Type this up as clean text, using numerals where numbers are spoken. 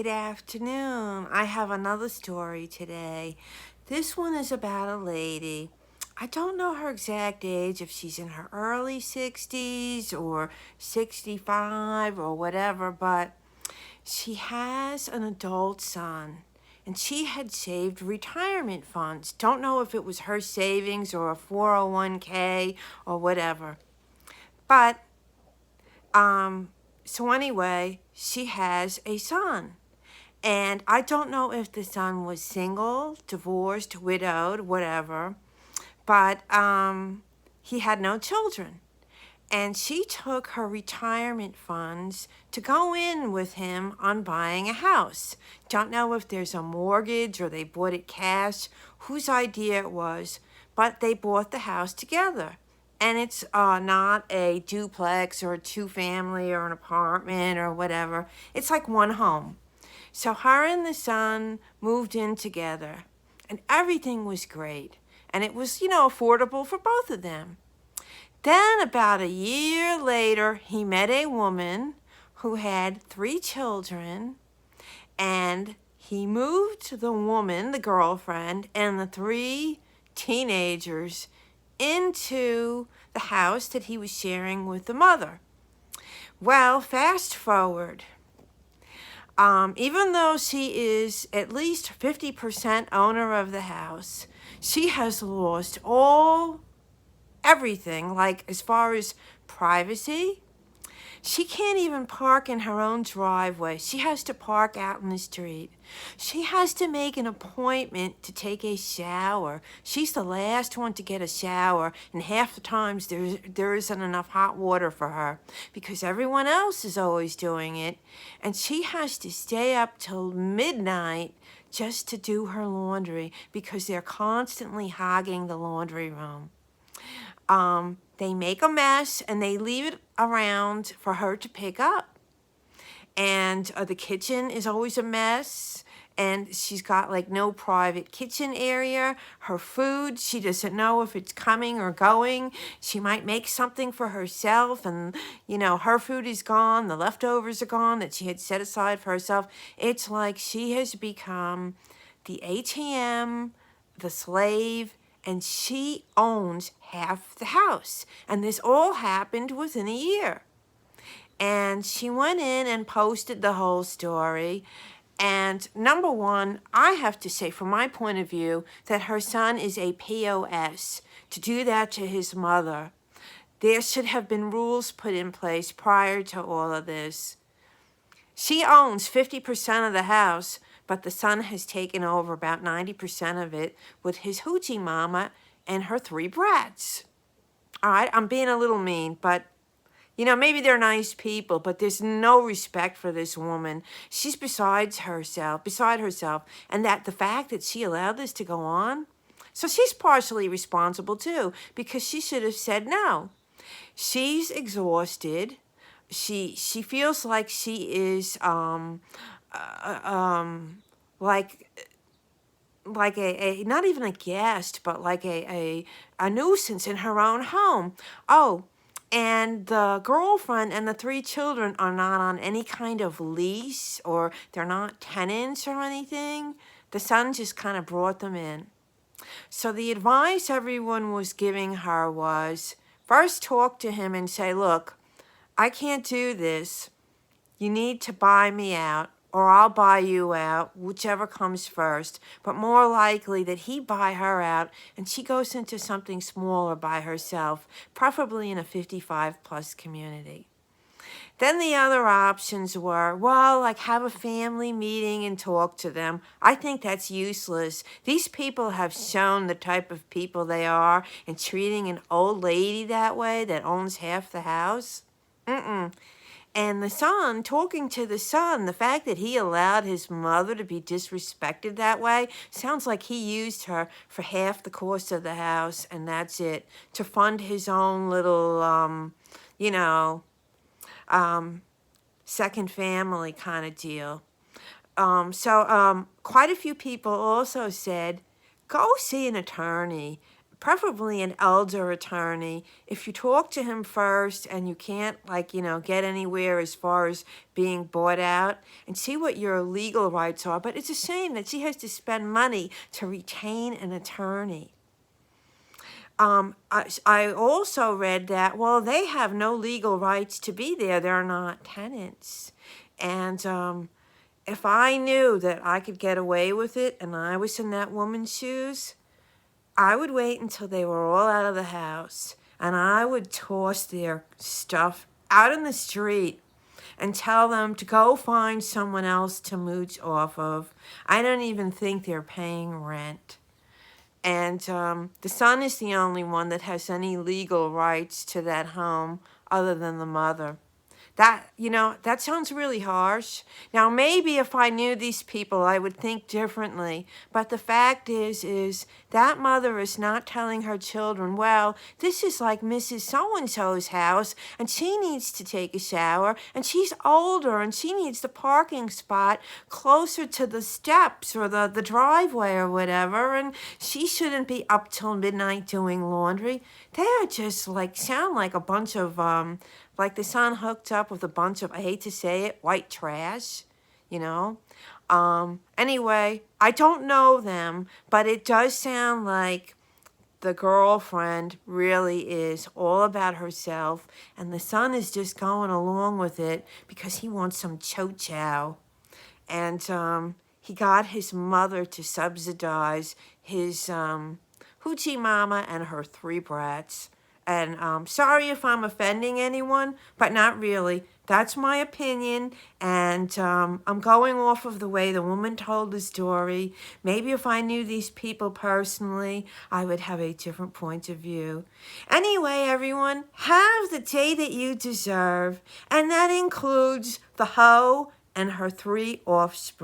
Good afternoon. I have another story today. This one is about a lady. I don't know her exact age, if she's in her early 60s or 65 or whatever, but she has an adult son. And she had saved retirement funds. Don't know if it was her savings or a 401k or whatever. But, so anyway, she has a son. And I don't know if the son was single, divorced, widowed, whatever, but he had no children. And she took her retirement funds to go in with him on buying a house. Don't know if there's a mortgage or they bought it cash, whose idea it was, but they bought the house together. And it's not a duplex or a two-family or an apartment or whatever. It's like one home. So her and the son moved in together, and everything was great. And it was, affordable for both of them. Then, about a year later, he met a woman who had 3 children, and he moved the woman, the girlfriend, and the 3 teenagers into the house that he was sharing with the mother. Well, fast forward. Even though she is at least 50% owner of the house, she has lost everything, like as far as privacy. She can't even park in her own driveway. She has to park out in the street. She has to make an appointment to take a shower. She's the last one to get a shower, and half the times there isn't enough hot water for her because everyone else is always doing it, and she has to stay up till midnight just to do her laundry because they're constantly hogging the laundry room. They make a mess and they leave it around for her to pick up. And the kitchen is always a mess. And she's got like no private kitchen area. Her food, she doesn't know if it's coming or going. She might make something for herself and, her food is gone. The leftovers are gone that she had set aside for herself. It's like she has become the ATM, the slave, and she owns half the house. And this all happened within a year. And she went in and posted the whole story. And number one, I have to say, from my point of view, that her son is a POS. To do that to his mother, there should have been rules put in place prior to all of this. She owns 50% of the house, but the son has taken over about 90% of it with his hoochie mama and her 3 brats. All right, I'm being a little mean, but, maybe they're nice people, but there's no respect for this woman. She's beside herself, and that the fact that she allowed this to go on, so she's partially responsible too, because she should have said no. She's exhausted. She feels like she is like a not even a guest, but like a nuisance in her own home. Oh, and the girlfriend and the 3 children are not on any kind of lease, or they're not tenants or anything. The son just kind of brought them in. So the advice everyone was giving her was, first talk to him and say, look, I can't do this. You need to buy me out, or I'll buy you out, whichever comes first. But more likely that he buy her out and she goes into something smaller by herself, preferably in a 55-plus community. Then the other options were, well, like have a family meeting and talk to them. I think that's useless. These people have shown the type of people they are, and treating an old lady that way that owns half the house? And the son, talking to the son, the fact that he allowed his mother to be disrespected that way, sounds like he used her for half the cost of the house, and that's it, to fund his own little, second family kind of deal. So quite a few people also said, go see an attorney. preferably an elder attorney. If you talk to him first and you can't, like, get anywhere as far as being bought out, and see what your legal rights are. But it's a shame that she has to spend money to retain an attorney. I also read that, well, they have no legal rights to be there. They're not tenants. And if I knew that I could get away with it and I was in that woman's shoes, I would wait until they were all out of the house, and I would toss their stuff out in the street and tell them to go find someone else to mooch off of. I don't even think they're paying rent. And the son is the only one that has any legal rights to that home other than the mother. That sounds really harsh. Now, maybe if I knew these people, I would think differently. But the fact is that mother is not telling her children, well, this is like Mrs. So-and-so's house, and she needs to take a shower, and she's older, and she needs the parking spot closer to the steps or the driveway or whatever, and she shouldn't be up till midnight doing laundry. They are just sound like a bunch of, like the son hooked up with a bunch of, I hate to say it, white trash, Anyway, I don't know them, but it does sound like the girlfriend really is all about herself, and the son is just going along with it because he wants some chow. And he got his mother to subsidize his hoochie mama and her 3 brats. And sorry if I'm offending anyone, but not really. That's my opinion, and I'm going off of the way the woman told the story. Maybe if I knew these people personally, I would have a different point of view. Anyway, everyone, have the day that you deserve, and that includes the hoe and her 3 offspring.